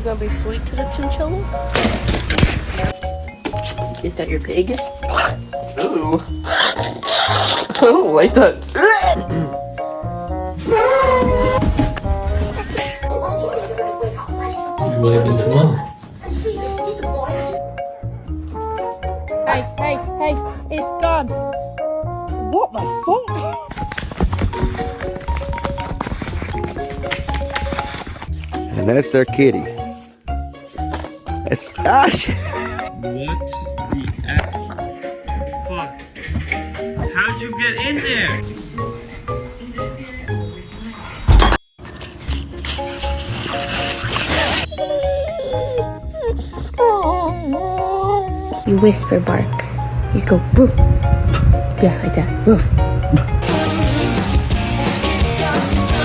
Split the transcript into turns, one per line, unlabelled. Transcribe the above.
gonna be sweet to the chinchilla? Is that your pig? Ooh. I don't like that.
What happened to Mom?
Hey, it's gone. What the fuck?
And that's their kitty. That's, ah, shit.
What the F? Fuck. How'd you get in there?
You whisper bark. You go woof. Yeah, like that. Woof.